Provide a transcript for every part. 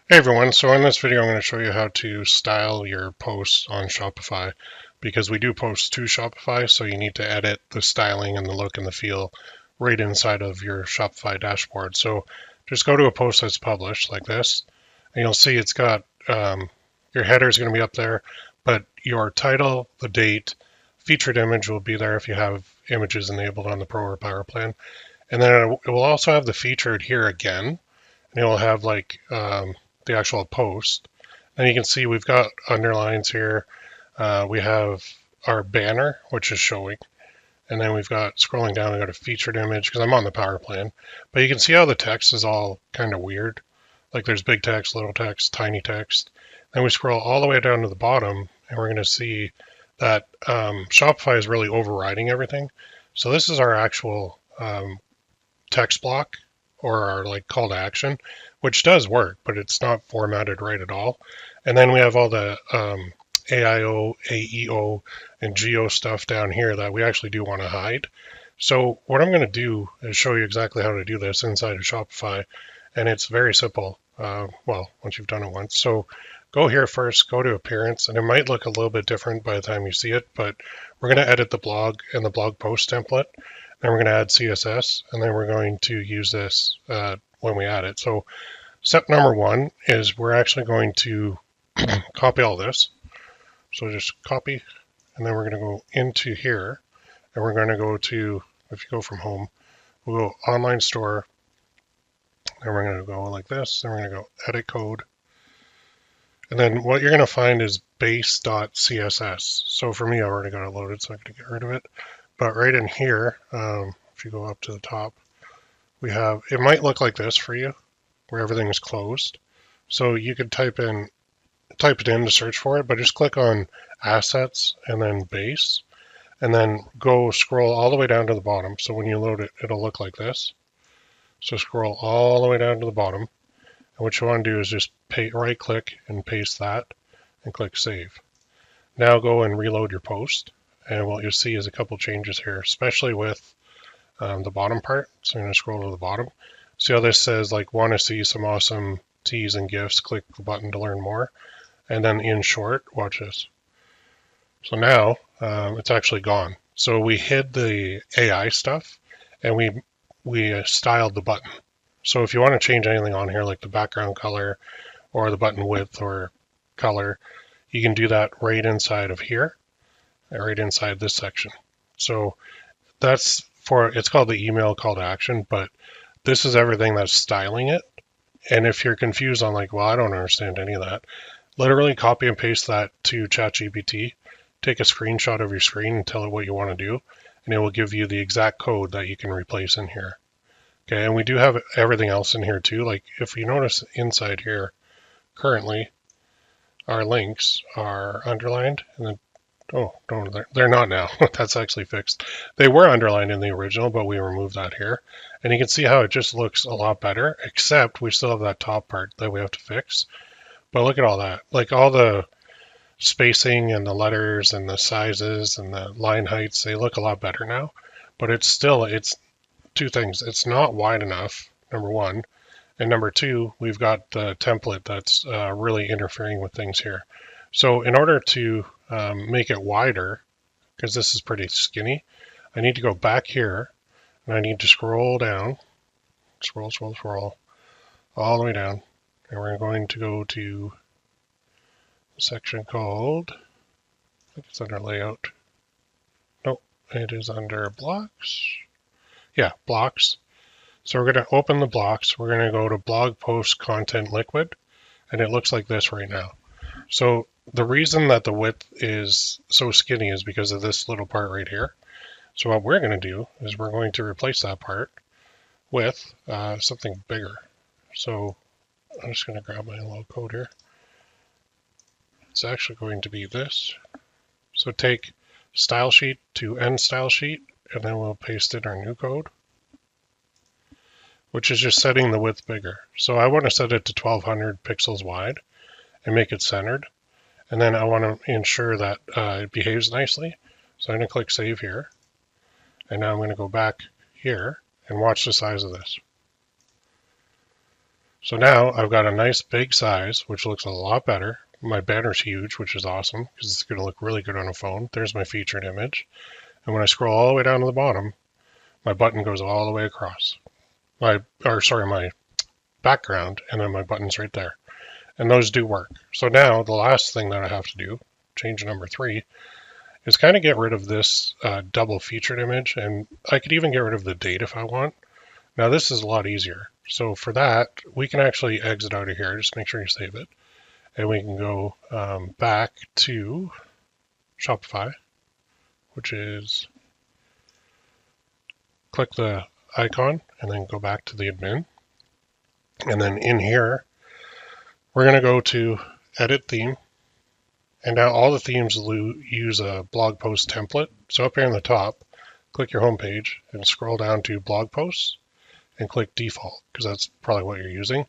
Hey everyone, so in this video I'm going to show you how to style your posts on Shopify because we do posts to Shopify, so you need to edit the styling and the look and the feel right inside of your Shopify dashboard. So just go to a post that's published like this, and you'll see it's got your header is going to be up there, but your title, the date, featured image will be there if you have images enabled on the Pro or Power Plan. And then it will also have the featured here again, and it will have like the actual post. And you can see we've got underlines here. We have our banner, which is showing. And then we've got scrolling down, we've got a featured image because I'm on the power plan. But you can see how the text is all kind of weird. Like there's big text, little text, tiny text. Then we scroll all the way down to the bottom and we're going to see that Shopify is really overriding everything. So this is our actual text block or our like call to action, which does work, but it's not formatted right at all. And then we have all the AIO, AEO, and Geo stuff down here that we actually do want to hide. So what I'm going to do is show you exactly how to do this inside of Shopify, and it's very simple. Well, once you've done it once. So go here first, go to appearance, and it might look a little bit different by the time you see it, but we're going to edit the blog and the blog post template. Then we're going to add CSS, and then we're going to use this when we add it. So step number one is we're actually going to copy all this. So just copy, and then we're going to go into here, and we're going to go to, if you go from home, we'll go online store, and we're going to go like this, and we're going to go edit code. And then what you're going to find is base.css. So for me, I already got it loaded, so I'm going to get rid of it. But right in here, if you go up to the top, we have, it might look like this for you, where everything is closed. So you could type it in to search for it, but just click on assets and then base, and then go scroll all the way down to the bottom. So when you load it, it'll look like this. So scroll all the way down to the bottom. And what you want to do is just right click and paste that and click save. Now go and reload your post. And what you'll see is a couple changes here, especially with the bottom part. So I'm going to scroll to the bottom. See how this says like want to see some awesome teas and gifts, click the button to learn more. And then in short, watch this. So now it's actually gone. So we hid the AI stuff and we styled the button. So if you want to change anything on here, like the background color or the button width or color, you can do that right inside of here, right inside this section. So that's for, it's called the email call to action, but this is everything that's styling it. And if you're confused on like, well, I don't understand any of that, literally copy and paste that to ChatGPT, take a screenshot of your screen and tell it what you want to do, and it will give you the exact code that you can replace in here. Okay, and we do have everything else in here too. Like if you notice inside here, currently our links are underlined, and then they're not now. That's actually fixed. They were underlined in the original, but we removed that here. And you can see how it just looks a lot better, except we still have that top part that we have to fix. But look at all that. Like all the spacing and the letters and the sizes and the line heights, they look a lot better now. But it's two things. It's not wide enough, number one. And number two, we've got the template that's really interfering with things here. So in order to make it wider, because this is pretty skinny, I need to go back here and I need to scroll down, scroll all the way down. And we're going to go to a section called, I think it's under layout. Nope, it is under blocks. Yeah, blocks. So we're going to open the blocks. We're going to go to blog post content liquid, and it looks like this right now. So the reason that the width is so skinny is because of this little part right here. So what we're going to do is we're going to replace that part with something bigger. So I'm just going to grab my little code here. It's actually going to be this. So take style sheet to end style sheet, and then we'll paste in our new code, which is just setting the width bigger. So I want to set it to 1200 pixels wide and make it centered. And then I want to ensure that it behaves nicely. So I'm going to click save here. And now I'm going to go back here and watch the size of this. So now I've got a nice big size, which looks a lot better. My banner's huge, which is awesome because it's going to look really good on a phone. There's my featured image. And when I scroll all the way down to the bottom, my button goes all the way across. My background, and then my button's right there. And those do work. So now the last thing that I have to do, change number 3, is kind of get rid of this double featured image. And I could even get rid of the date if I want. Now this is a lot easier. So for that, we can actually exit out of here. Just make sure you save it. And we can go back to Shopify, which is click the icon and then go back to the admin. And then in here, we're going to go to edit theme. And now all the themes use a blog post template. So up here in the top, click your home page and scroll down to blog posts and click default because that's probably what you're using.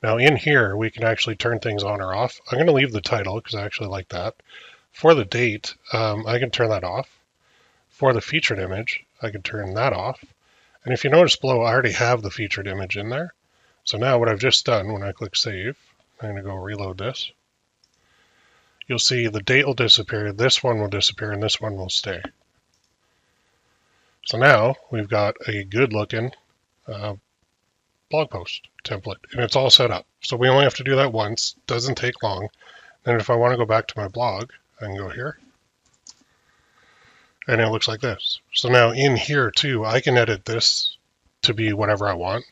Now in here, we can actually turn things on or off. I'm going to leave the title because I actually like that. For the date, I can turn that off. For the featured image, I can turn that off. And if you notice below, I already have the featured image in there. So now what I've just done, when I click save, I'm going to go reload this. You'll see the date will disappear, this one will disappear, and this one will stay. So now we've got a good looking blog post template, and it's all set up. So we only have to do that once, doesn't take long. Then if I want to go back to my blog, I can go here. And it looks like this. So now in here too, I can edit this to be whatever I want,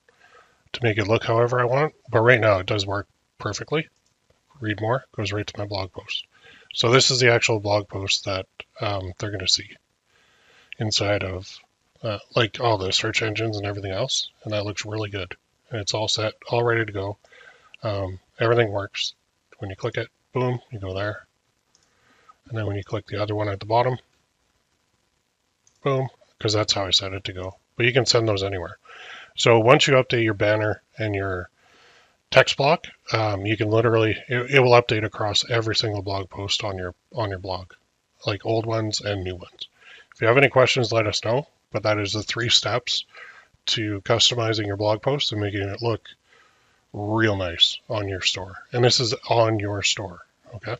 to make it look however I want. But right now it does work perfectly. Read more, goes right to my blog post. So this is the actual blog post that they're going to see inside of like all the search engines and everything else. And that looks really good. And it's all set, all ready to go. Everything works. When you click it, boom, you go there. And then when you click the other one at the bottom, boom, because that's how I set it to go. But you can send those anywhere. So once you update your banner and your text block, you can literally, it will update across every single blog post on your blog, like old ones and new ones. If you have any questions, let us know. But that is the 3 steps to customizing your blog post and making it look real nice on your store. And this is on your store, okay?